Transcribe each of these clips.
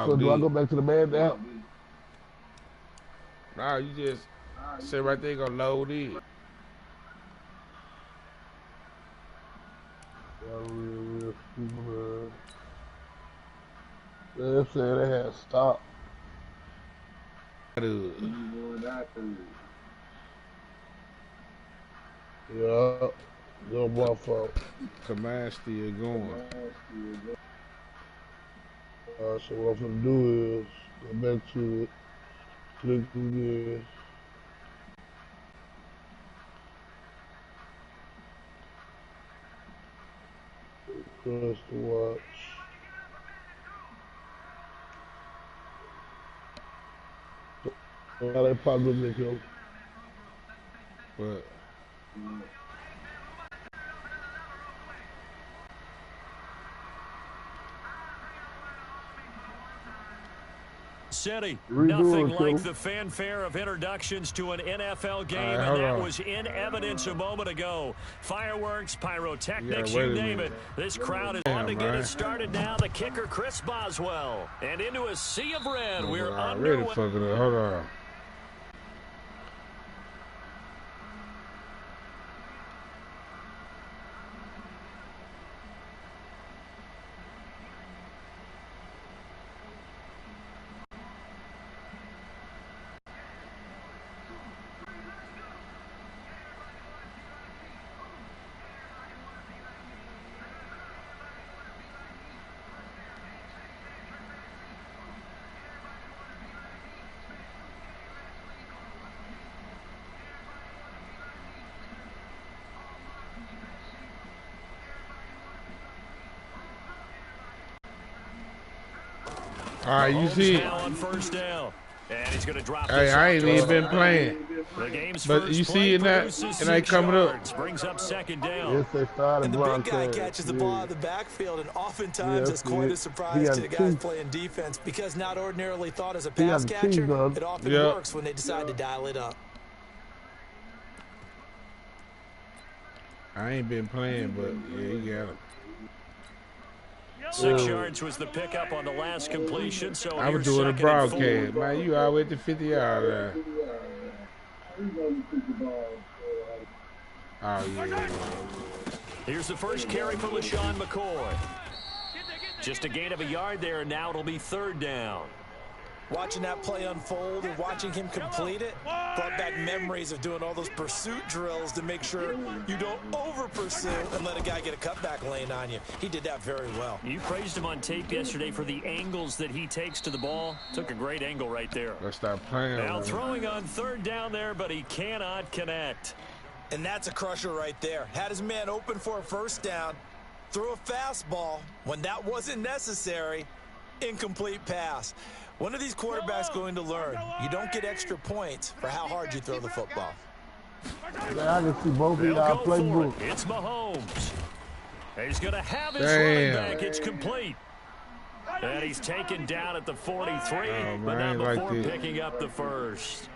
So do I go back to the band now? Nah, you just sit right there, gonna load in. Real stupid. They said they had stopped. Yeah, no my fault. Command still going. So what I'm gonna do is go back to it, click again. Press to watch. Now they popped up Nico. What? City, nothing like the fanfare of introductions to an NFL game, and that was in evidence a moment ago. Fireworks, pyrotechnics, you name it. This crowd is on to get it started now. The kicker, Chris Boswell. And into a sea of red, we're underway. Hold on. All right, you see it. On first down. And he's going to drop hey, I ain't even been playing. But you see it now, it ain't coming up. Brings up second down. Yes, they started. And the big guy catches the ball out of the backfield, and oftentimes it's quite a surprise to the guys playing defense because not ordinarily thought as a pass catcher, it often works when they decide to dial it up. I ain't been playing, but yeah, you got him. 6 yards was the pickup on the last completion. So I was doing a broadcast. Man, you always at the 50-yard line. Oh, yeah. Here's the first carry for LaShawn McCoy. Just a gain of a yard there, and now it'll be third down. Watching that play unfold and watching him complete it brought back memories of doing all those pursuit drills to make sure you don't over-pursue and let a guy get a cutback lane on you. He did that very well. You praised him on tape yesterday for the angles that he takes to the ball. Took a great angle right there. Let's start playing. Now throwing on third down there, but he cannot connect. And that's a crusher right there. Had his man open for a first down, threw a fastball when that wasn't necessary, incomplete pass. One of these quarterbacks going to learn, you don't get extra points for how hard you throw the football. Yeah, I can see both of y'all play ball. It's Mahomes. He's going to have his running back. It's complete. And he's taken down at the 43, but not before picking up the first.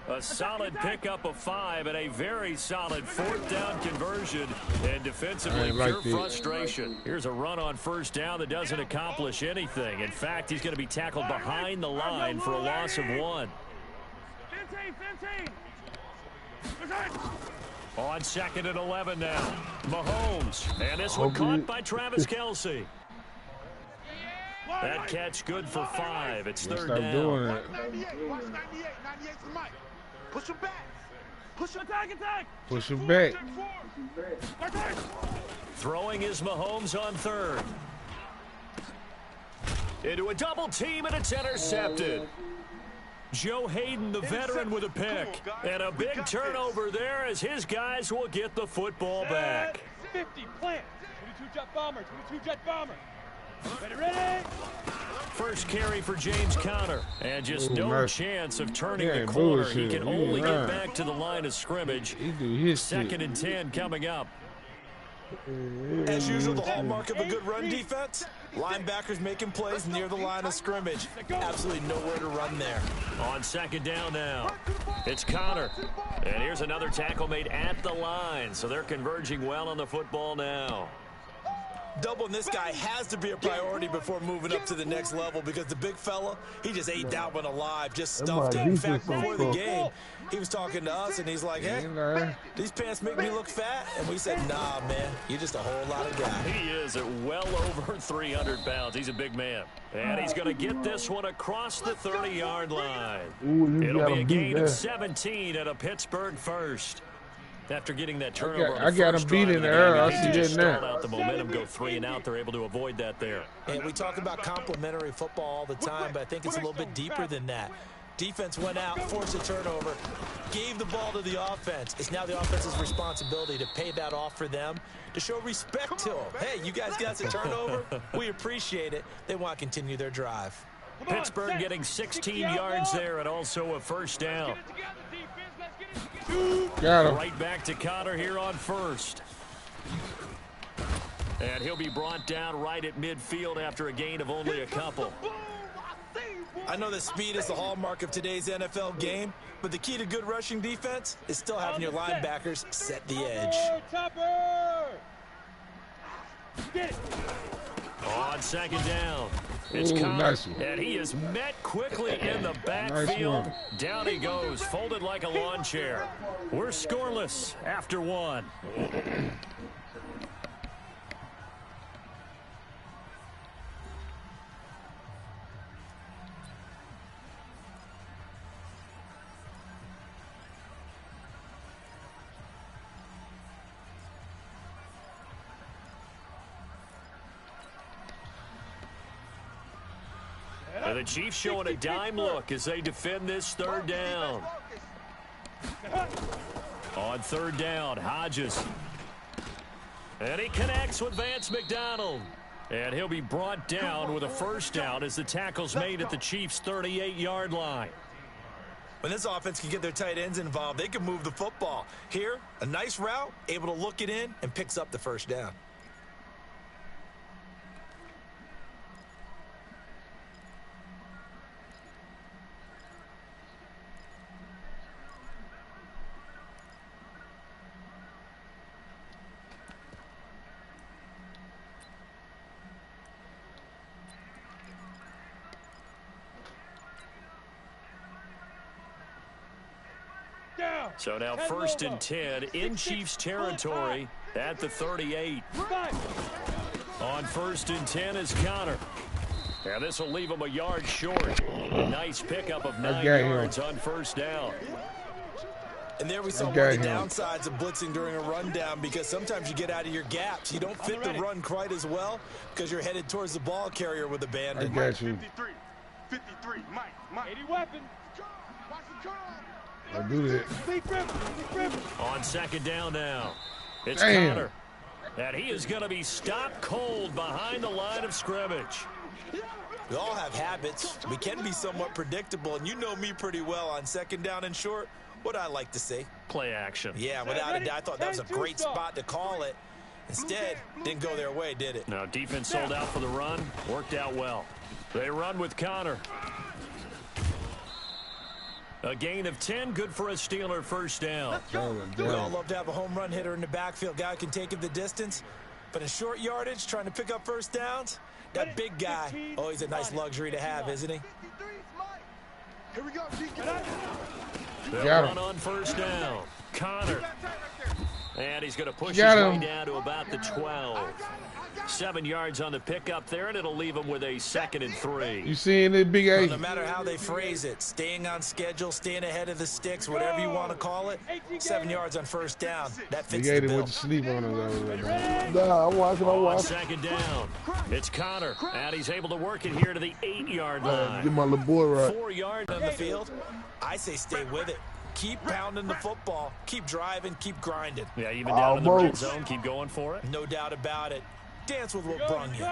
A solid pickup of 5 and a very solid fourth down conversion, and defensively pure frustration. Here's a run on first down that doesn't accomplish anything. In fact, he's going to be tackled behind the line for a loss of 1. On second and 11 now, Mahomes, and this one caught by Travis Kelce. That catch good for 5. It's third down. Doing it. Push him back. Push him attack. Push him back. Throwing is Mahomes on third. Into a double team, and it's intercepted. Joe Hayden, the veteran, with a pick. And a big turnover there as his guys will get the football back. 50, plant. 22-jet bomber, 22-jet bomber. Ready? First carry for James Conner, and just no chance of turning the corner. He can only get back to the line of scrimmage. Second and 10 coming up. As usual, the hallmark of a good run defense, linebackers making plays near the line of scrimmage. Absolutely nowhere to run there. On second down now, it's Conner. And here's another tackle made at the line, so they're converging well on the football now. Doubling this guy has to be a priority before moving up to the next level because the big fella, he just ate that one alive, just stuffed it. In fact, before the game, he was talking to us, and he's like, hey, these pants make me look fat? And we said, nah, man, you're just a whole lot of guy. He is at well over 300 pounds. He's a big man. And he's going to get this one across the 30-yard line. It'll be a gain of 17 at a Pittsburgh first. After getting that turnover, I got him beat in there. I see it now. Out the momentum, go 3 and out. They're able to avoid that there. And we talk about complementary football all the time, but I think it's a little bit deeper than that. Defense went out, forced a turnover, gave the ball to the offense. It's now the offense's responsibility to pay that off for them, to show respect to them. Hey, you guys got a turnover? We appreciate it. They want to continue their drive. Pittsburgh getting 16 yards there and also a first down. Got him. Right back to Connor here on first. And he'll be brought down right at midfield after a gain of only a couple. I know that speed is the hallmark of today's NFL game, but the key to good rushing defense is still having your linebackers set the edge. On second down, it's Connor, nice and he is met quickly in the backfield. Down he goes, folded like a lawn chair. We're scoreless after one. And the Chiefs showing a dime look as they defend this third down. On third down, Hodges. And he connects with Vance McDonald. And he'll be brought down with a first down as the tackle's made at the Chiefs' 38-yard line. When this offense can get their tight ends involved, they can move the football. Here, a nice route, able to look it in, and picks up the first down. So now first and 10 in Chiefs territory at the 38. On first and 10 is Connor. And this will leave him a yard short. Nice pickup of 9 yards on first down. And there we saw one of the downsides of blitzing during a rundown, because sometimes you get out of your gaps. You don't fit the run quite as well because you're headed towards the ball carrier with abandon. I got you. 53, Mike. 80 weapons. Watch the curl. I do that. On second down now, it's Connor. And he is going to be stopped cold behind the line of scrimmage. We all have habits. We can be somewhat predictable, and you know me pretty well on second down and short. What I like to say? Play action. Yeah, without a doubt. I thought that was a great spot to call it. Instead, didn't go their way, did it? No, defense sold out for the run. Worked out well. They run with Connor. A gain of 10, good for a Steeler first down. We all love to have a home run hitter in the backfield. Guy can take it the distance. But in short yardage, trying to pick up first downs, that big guy, oh, he's a nice luxury to have, isn't he? Here we go. They'll run on first down. Connor. And he's going to push his way down to about the 12. 7 yards on the pickup there, and it'll leave him with a 2nd and 3. You seeing it, Big A? Well, no matter how they phrase it, staying on schedule, staying ahead of the sticks, whatever you want to call it, 7 yards on first down. That fits the bill. Went to sleep on it. Nah, I'm watching. On second down, it's Connor, and he's able to work it here to the 8-yard line. Get my little boy right. 4 yards on the field. I say stay with it. Keep pounding the football. Keep driving. Keep grinding. Yeah, even down in the red zone, keep going for it. No doubt about it. Dance with what brung you.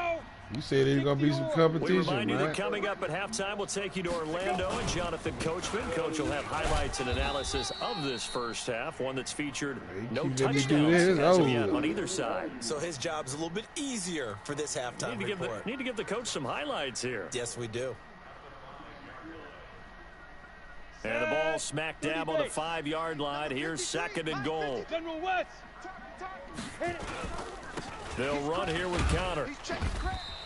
You said there's going to be some competition, We remind you right? that coming up at halftime, we'll take you to Orlando and Jonathan Coachman. Coach will have highlights and analysis of this first half, one that's featured no touchdowns as of yet on either side. So his job's a little bit easier for this halftime report. Need to give the coach some highlights here. Yes, we do. And the ball smack dab on the 5-yard line. Here's 2nd and goal. General West. Hit it. They'll run here with Connor.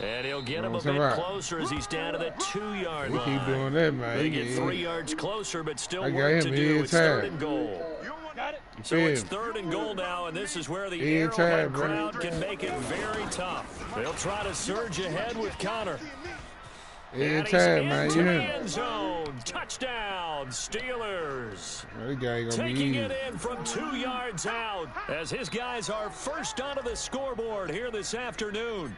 And he'll get him a bit closer as he's down to the 2-yard line. Keep doing that, man. They get 3 yards closer, but still I work to do. It's third and goal. So it's 3rd and goal now, and this is where the Arrowhead crowd can make it very tough. They'll try to surge ahead with Connor. And he's into the end zone. Touchdown, Steelers. Taking it in from 2 yards out as his guys are first onto the scoreboard here this afternoon.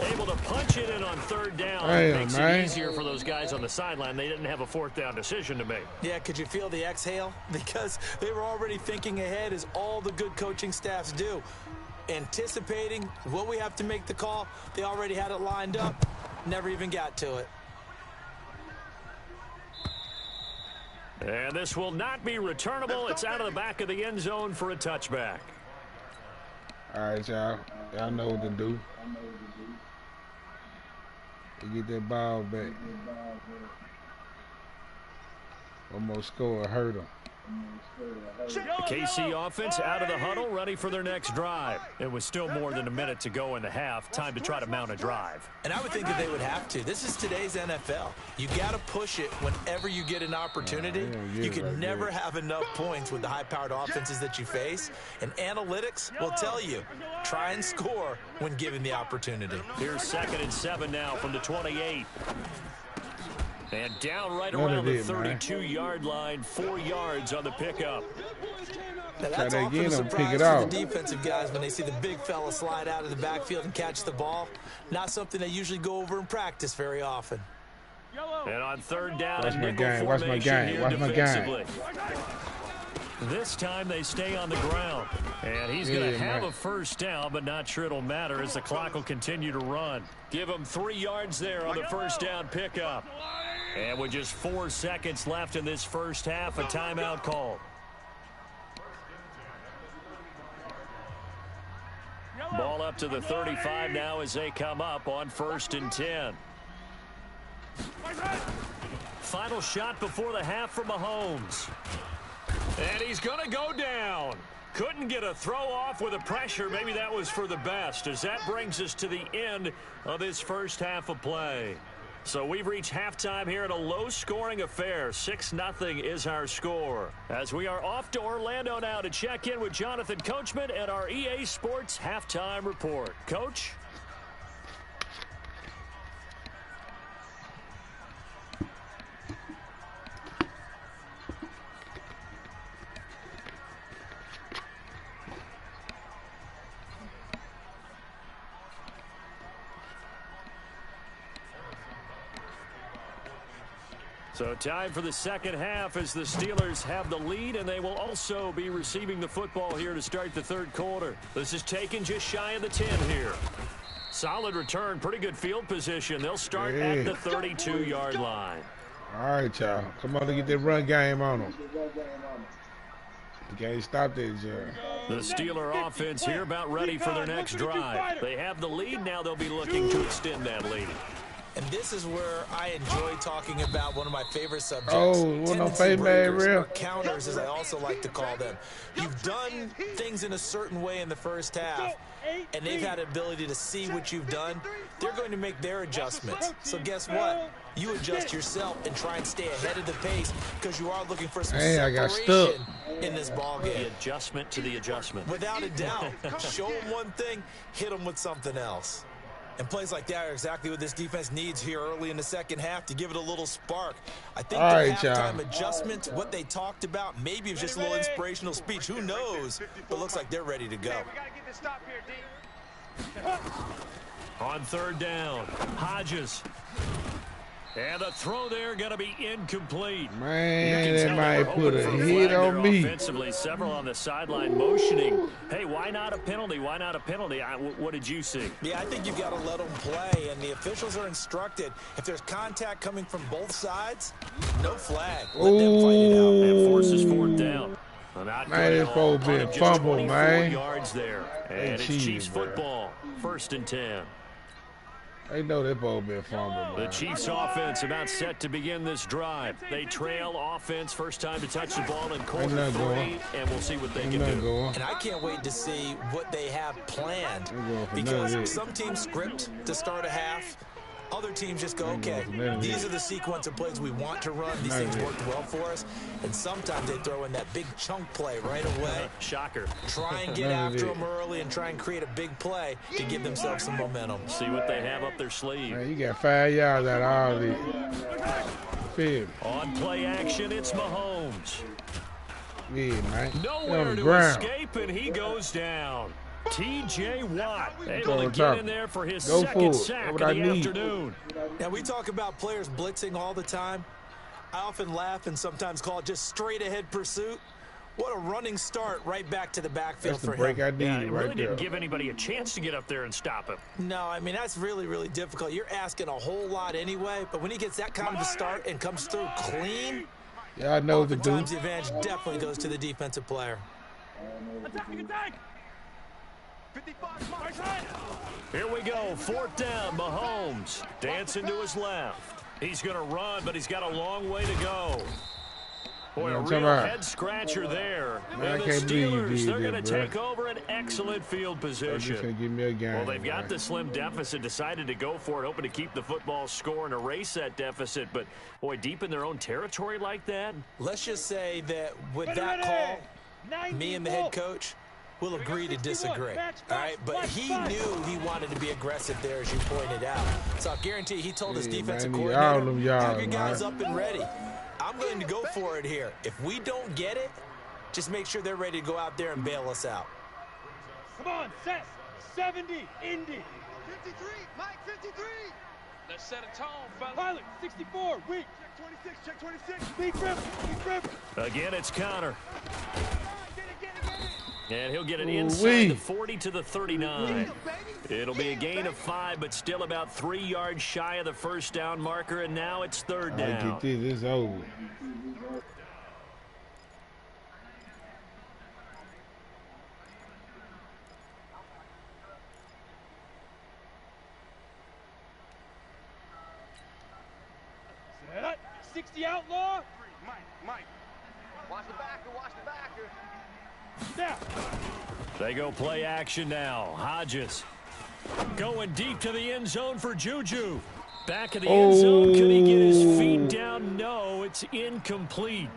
Able to punch it in on 3rd down. Makes it easier for those guys on the sideline. They didn't have a 4th down decision to make. Yeah, could you feel the exhale? Because they were already thinking ahead, as all the good coaching staffs do. Anticipating what we have to make the call. They already had it lined up. Never even got to it. And this will not be returnable. It's out of the back of the end zone for a touchback. All right, y'all. Y'all know what to do. You get that ball back. One more score hurt them. The KC offense out of the huddle, ready for their next drive. It was still more than a minute to go in the half. Time to try to mount a drive. And I would think that they would have to. This is today's NFL. You got to push it whenever you get an opportunity. You can never have enough points with the high-powered offenses that you face. And analytics will tell you, try and score when given the opportunity. Here's 2nd and 7 now from the 28. And down right around the 32-yard line, 4 yards on the pickup. Now that's often a surprise for the defensive guys when they see the big fella slide out of the backfield and catch the ball. Not something they usually go over in practice very often. And on 3rd down, a nickel formation here defensively. This time they stay on the ground. And he's going to have a 1st down, but not sure it'll matter as the clock will continue to run. Give him 3 yards there on the 1st down pickup. And with just 4 seconds left in this first half, a timeout call. Ball up to the 35 now as they come up on 1st and 10. Final shot before the half for Mahomes. And he's going to go down. Couldn't get a throw off with the pressure. Maybe that was for the best, as that brings us to the end of this first half of play. So we've reached halftime here in a low-scoring affair. 6-0 is our score. As we are off to Orlando now to check in with Jonathan Coachman and our EA Sports Halftime Report. Coach? So time for the second half as the Steelers have the lead, and they will also be receiving the football here to start the 3rd quarter. This is taken just shy of the 10 here. Solid return, pretty good field position. They'll start at the 32-yard line. All right, y'all. Come on to get that run game on them. You can't stop that, Joe. The Steeler offense here about ready for their next drive. They have the lead. Now they'll be looking to extend that lead. And this is where I enjoy talking about one of my favorite subjects. Tendency breakers, or counters, as I also like to call them. You've done things in a certain way in the first half, and they've had the ability to see what you've done. They're going to make their adjustments. So guess what? You adjust yourself and try and stay ahead of the pace, because you are looking for some separation in this ballgame. The adjustment to the adjustment. Without a doubt. Show them one thing, hit them with something else. And plays like that are exactly what this defense needs here early in the second half to give it a little spark. I think the halftime adjustments, what they talked about, maybe it was just a little inspirational speech. Who knows? But it looks like they're ready to go. On 3rd down, Hodges. And the throw there going to be incomplete. Man, they might put a hit on me. Offensively, several on the sideline motioning. Hey, why not a penalty? Why not a penalty? What did you see? Yeah, I think you've got to let them play, and the officials are instructed. If there's contact coming from both sides, no flag. Let them fight it out. And forces 4th down. Man, it's supposed to be a fumble, man. Yards there. And it's Chiefs football. 1st and 10. They know that ball been fumbled, The man. Chiefs offense about set to begin this drive. They trail offense, first time to touch the ball in quarter 3, and we'll see what they can do. And I can't wait to see what they have planned, because some teams script to start a half. Other teams just go, okay, these are the sequence of plays we want to run. These things worked well for us. And sometimes they throw in that big chunk play right away. Shocker. Try and get after them early and try and create a big play to give themselves some momentum. See what they have up their sleeve. Man, you got 5 yards out of all these. Feel me? On play action, it's Mahomes. Yeah, man. Nowhere to escape, and he goes down. T.J. Watt able to get in there for his second sack of the afternoon. Now, we talk about players blitzing all the time. I often laugh and sometimes call it just straight-ahead pursuit. What a running start right back to the backfield for him. It really didn't give anybody a chance to get up there and stop him. No, I mean, that's really, really difficult. You're asking a whole lot anyway, but when he gets that kind of a start and comes through clean, yeah, I know the oftentimes the advantage definitely goes to the defensive player. Attack! 55, here we go, 4th down, Mahomes dancing to his left. He's going to run, but he's got a long way to go. Boy, a real head-scratcher there. Man, and the Steelers, they're going to take over an excellent field position. Give me a game, well, they've got the slim deficit, decided to go for it, hoping to keep the football score and erase that deficit. But, boy, deep in their own territory like that. Let's just say that with that call, me and the head coach will agree to disagree, all right? But he knew he wanted to be aggressive there, as you pointed out. So I guarantee he told his defensive coordinator, have your guys up and ready. I'm going to go for it here. If we don't get it, just make sure they're ready to go out there and bail us out. Come on, set. 70, Indy. 53, Mike, 53. Let's set a tone, fella. Pilot, 64, weak. Check 26, Big rip. Again, it's Connor. And he'll get it inside the 40 to the 39. It'll be a gain of 5, but still about 3 yards shy of the first down marker, and now it's 3rd down. This is over. Set. 60 outlaw. Mike. Watch the backer. Now. They go play action now. Hodges going deep to the end zone for Juju. Back of the end zone. Could he get his feet down? No, it's incomplete.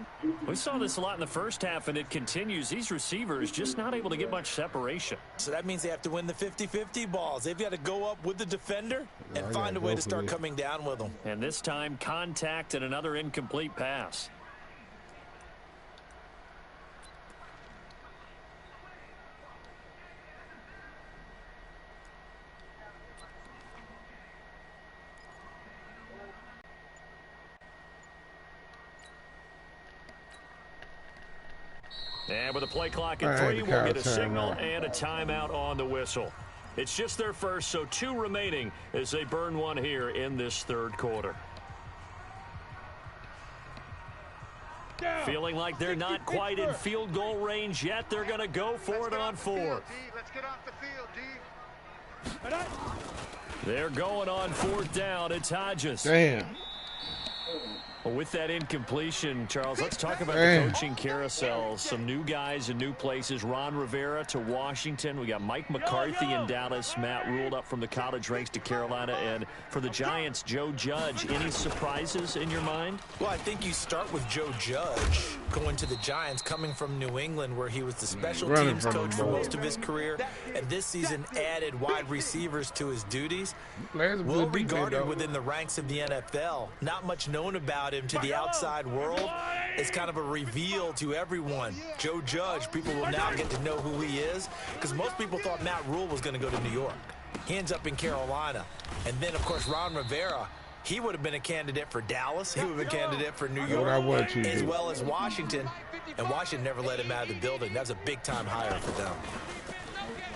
We saw this a lot in the first half, and it continues. These receivers just not able to get much separation. So that means they have to win the 50-50 balls. They've got to go up with the defender and find a way to start coming down with them. And this time, contact and another incomplete pass. And with a play clock at 3, we'll get a signal and a timeout on the whistle. It's just their first, so 2 remaining as they burn one here in this 3rd quarter. Feeling like they're not quite in field goal range yet. They're going to go for it on 4th. Let's get off the field, D. They're going on 4th down. It's Hodges. Damn. Well, with that incompletion, Charles, let's talk about the coaching carousel. Some new guys in new places. Ron Rivera to Washington. We got Mike McCarthy in Dallas. Matt Rule up from the college ranks to Carolina. And for the Giants, Joe Judge. Any surprises in your mind? Well, I think you start with Joe Judge going to the Giants, coming from New England, where he was the special teams coach for most of his career. And this season added wide receivers to his duties. Well regarded within the ranks of the NFL. Not much known about him to the outside world. It's kind of a reveal to everyone. Joe Judge, people will now get to know who he is, because most people thought Matt Rule was going to go to New York. He ends up in Carolina. And then, of course, Ron Rivera, he would have been a candidate for Dallas. He would have been a candidate for New York, as well as Washington. And Washington never let him out of the building. That was a big-time hire for them.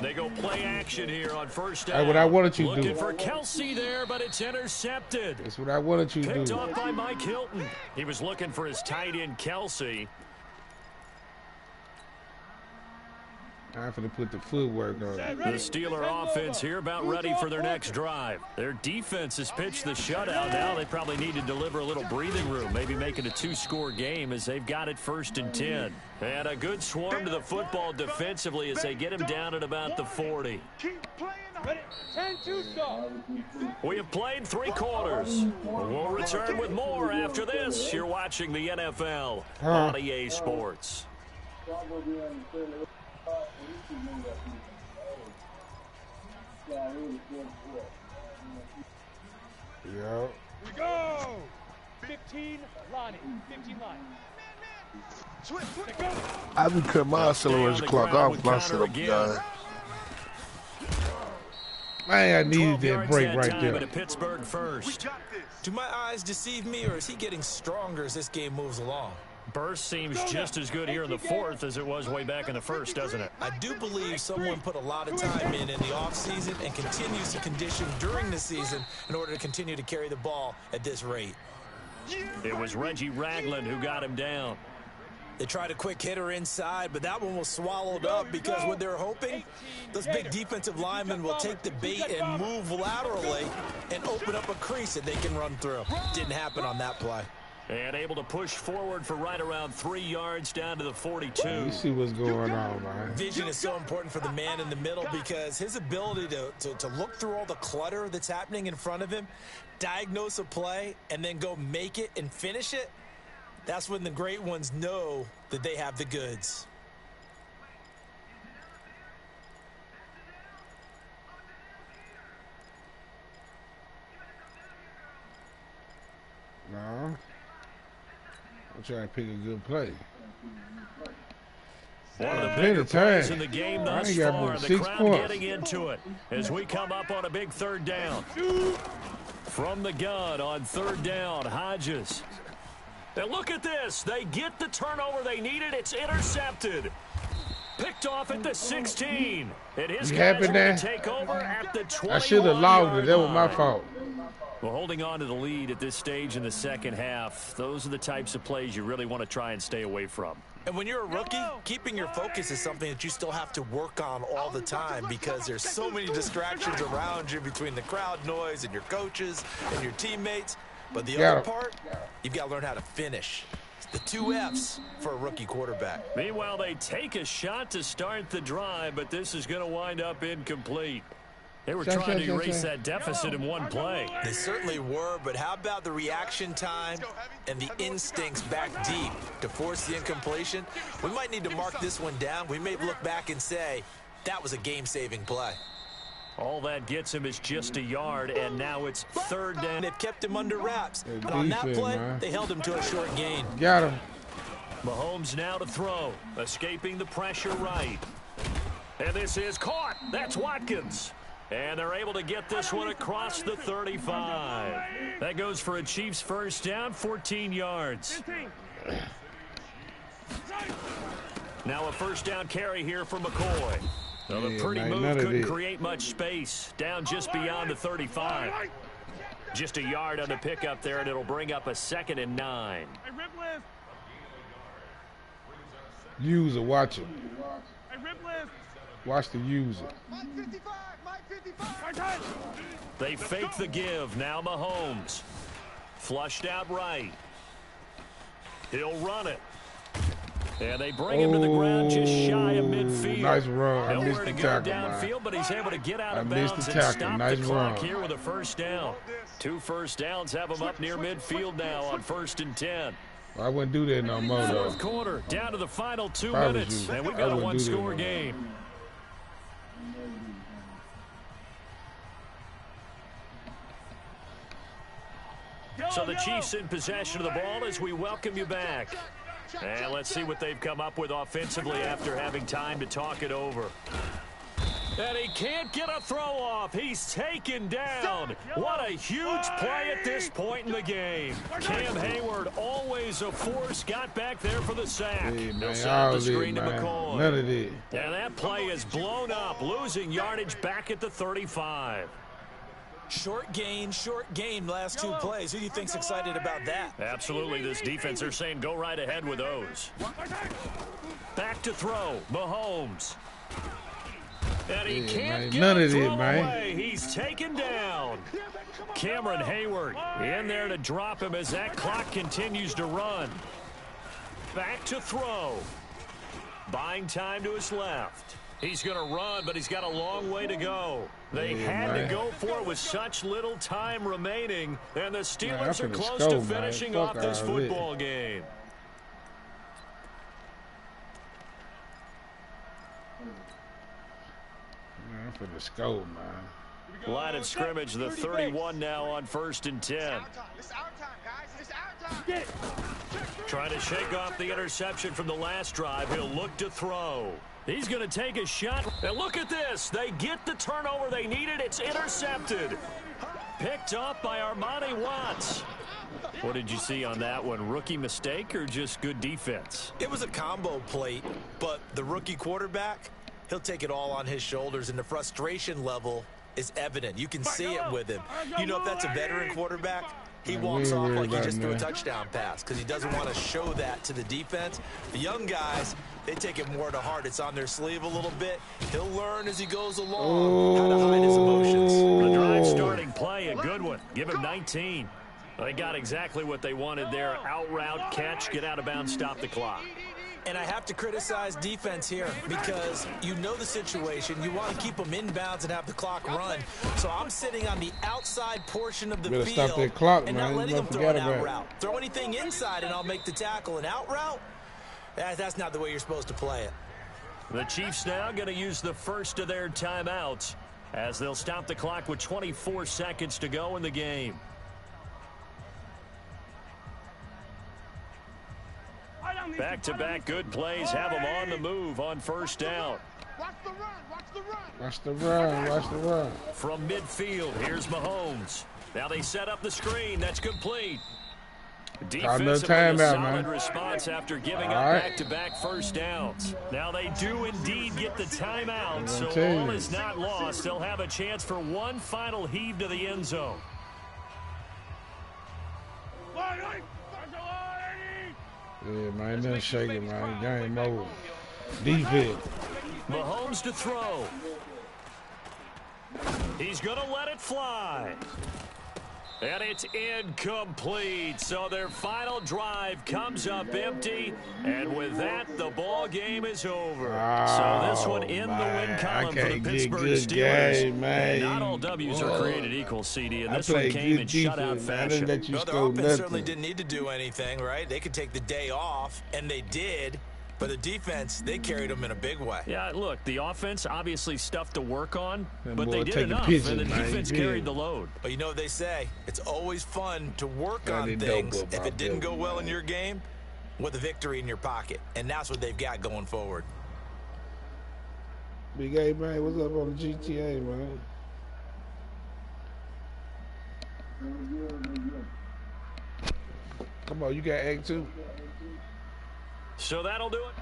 They go play action here on 1st down. That's what I wanted you to do. Looking for Kelsey there, but it's intercepted. That's what I wanted you to do. Picked off by Mike Hilton. He was looking for his tight end, Kelsey. I'm finna put the footwork on. The Steeler offense here about ready for their next drive. Their defense has pitched the shutout. Now they probably need to deliver a little breathing room, maybe make it a 2-score game as they've got it 1st and 10. And a good swarm to the football defensively as they get him down at about the 40. Keep playing. Ready? 10-2 stop. We have played 3 quarters. We'll return with more after this. You're watching the NFL on EA Sports. Yeah. We go. 15 Lonnie. 15 Lonnie. I can cut my acceleration clock off my setup, guys. Man, I needed that break right there. Pittsburgh first. Do my eyes deceive me, or is he getting stronger as this game moves along? Burst seems just as good here in the 4th as it was way back in the 1st, doesn't it? I do believe someone put a lot of time in the offseason and continues to condition during the season in order to continue to carry the ball at this rate. It was Reggie Ragland who got him down. They tried a quick hitter inside, but that one was swallowed up because what they're hoping, those big defensive linemen will take the bait and move laterally and open up a crease that they can run through. Didn't happen on that play. And able to push forward for right around 3 yards down to the 42. You see what's going on, man. Vision is so important for the man in the middle because his ability to look through all the clutter that's happening in front of him, diagnose a play, and then go make it and finish it, that's when the great ones know that they have the goods. No. I'm trying to pick a good play. One of the bigger plays in the game thus far. The crowd getting into it as we come up on a big 3rd down. From the gun on 3rd down, Hodges. And look at this. They get the turnover they needed. It's intercepted. Picked off at the 16. And his guys are going to take over at the 21. I should have logged it. That was my fault. Well, holding on to the lead at this stage in the 2nd half, those are the types of plays you really want to try and stay away from. And when you're a rookie, keeping your focus is something that you still have to work on all the time because there's so many distractions around you between the crowd noise and your coaches and your teammates. But the other part, you've got to learn how to finish. It's the 2 F's for a rookie quarterback. Meanwhile, they take a shot to start the drive, but this is going to wind up incomplete. They were trying to erase that deficit in one play. They certainly were, but how about the reaction time and the instincts back deep to force the incompletion? We might need to mark this one down. We may look back and say, that was a game-saving play. All that gets him is just a yard, and now it's 3rd down. They've kept him under wraps, but on that play, they held him to a short gain. Got him. Mahomes now to throw, escaping the pressure right. And this is caught. That's Watkins. And they're able to get this one across the 35. That goes for a Chiefs 1st down, 14 yards. Now a 1st down carry here for McCoy. So the pretty move couldn't create much space. Down just beyond the 35. Just a yard on the pickup there, and it'll bring up a 2nd and 9. User, watch him. Watch the user. They fake the give. Now Mahomes. Flushed out right. He'll run it. And they bring him to the ground just shy of midfield. Nice run. I missed Nowhere the to go tackle, downfield, but he's able to get out of missed bounds the and tackle. stop Nice the clock run. here with a 1st down. 2 first downs have him up near midfield now on 1st and 10. I wouldn't do that no more, though. 4th quarter, down to the final 2 I was minutes, you. and we've I got a wouldn't do that 1-score no game. So the Chiefs in possession of the ball as we welcome you back. And let's see what they've come up with offensively after having time to talk it over. And he can't get a throw off. He's taken down. What a huge play at this point in the game. Cam Hayward, always a force, got back there for the sack. Hey, They'll man, send the screen to McCoy. None of this. And that play is blown up, losing yardage back at the 35. Short gain last 2 plays. Who do you think's excited about that? Absolutely, this defense, they're saying go right ahead with those. Back to throw, Mahomes. And he can't get none a of throw it, man. away. He's taken down. Cameron Hayward in there to drop him as that clock continues to run. Back to throw. Buying time to his left. He's going to run, but he's got a long way to go. They had to go for it with such little time remaining, and the Steelers are close to finishing off this football game. Man, I'm finna score, man. Line of scrimmage, the 31 now on 1st and 10. It's our time, guys. It's our time. Trying to shake off the interception from the last drive. He'll look to throw. He's going to take a shot. And look at this. They get the turnover they needed. It's intercepted. Picked up by Armani Watts. What did you see on that one? Rookie mistake or just good defense? It was a combo plate, but the rookie quarterback, he'll take it all on his shoulders, and the frustration level is evident. You can see it with him. You know, if that's a veteran quarterback, he walks off like he just threw a touchdown pass because he doesn't want to show that to the defense. The young guys, they take it more to heart. It's on their sleeve a little bit. He'll learn as he goes along how to hide his emotions. The drive starting play, a good one. Give him 19. They got exactly what they wanted there. Out route, catch, get out of bounds, stop the clock. And I have to criticize defense here because you know the situation. You want to keep them inbounds and have the clock run. So I'm sitting on the outside portion of the field stop that clock, and man. not letting them throw an out route. Throw anything inside and I'll make the tackle. An out route? That's not the way you're supposed to play it. The Chiefs now going to use the first of their timeouts as they'll stop the clock with 24 seconds to go in the game. Back-to-back good plays have them on the move on 1st down. Watch the run. Watch the run. Watch the run. Watch the run. From midfield, here's Mahomes. Now they set up the screen. That's complete. Defensively, a solid response after giving up back-to-back first downs. Now they do indeed get the timeout, so all is not lost. They'll have a chance for one final heave to the end zone. Yeah, man, nothing shaking, man. Game over. Defense. Mahomes to throw. He's going to let it fly. And it's incomplete. So their final drive comes up empty. And with that, the ball game is over. So this one in the win column for the Pittsburgh Steelers. Game, man. Not all W's are created equal, CD. And this one came in shutout fashion. Well, their offense certainly didn't need to do anything, right? They could take the day off, and they did. But the defense, they carried them in a big way. Yeah, look, the offense obviously stuff to work on, but they did enough, and the defense carried the load. But you know what they say, it's always fun to work on things if it didn't go well in your game with a victory in your pocket, and that's what they've got going forward. Big A, man, what's up on the GTA, man? Come on, you got Act 2. So that'll do it.